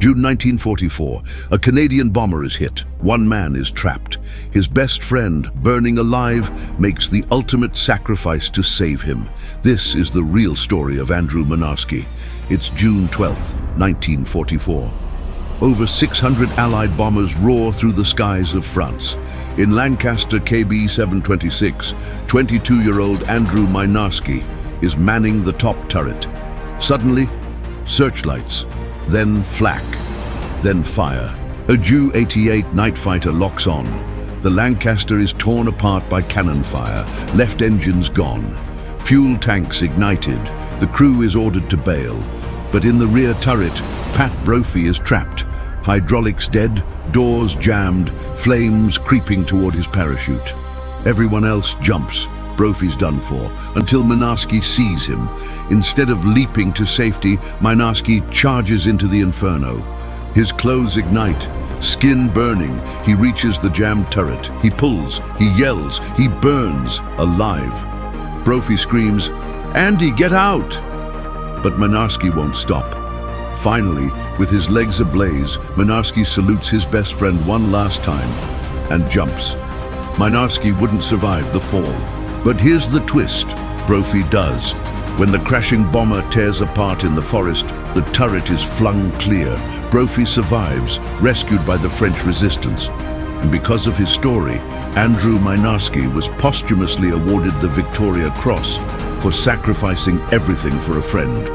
June 1944, a Canadian bomber is hit. One man is trapped. His best friend, burning alive, makes the ultimate sacrifice to save him. This is the real story of Andrew Mynarski. It's June 12th, 1944. Over 600 Allied bombers roar through the skies of France. In Lancaster KB 726, 22-year-old Andrew Mynarski is manning the top turret. Suddenly, searchlights, then flak, then fire. A Ju-88 night fighter locks on. The Lancaster is torn apart by cannon fire, left engines gone. Fuel tanks ignited. The crew is ordered to bail. But in the rear turret, Pat Brophy is trapped. Hydraulics dead, doors jammed, flames creeping toward his parachute. Everyone else jumps. Brophy's done for, until Mynarski sees him. Instead of leaping to safety, Mynarski charges into the inferno. His clothes ignite, skin burning. He reaches the jammed turret. He pulls, he yells, he burns, alive. Brophy screams, "Andy, get out!" But Mynarski won't stop. Finally, with his legs ablaze, Mynarski salutes his best friend one last time and jumps. Mynarski wouldn't survive the fall. But here's the twist. Brophy does. When the crashing bomber tears apart in the forest, the turret is flung clear. Brophy survives, rescued by the French resistance. And because of his story, Andrew Mynarski was posthumously awarded the Victoria Cross for sacrificing everything for a friend.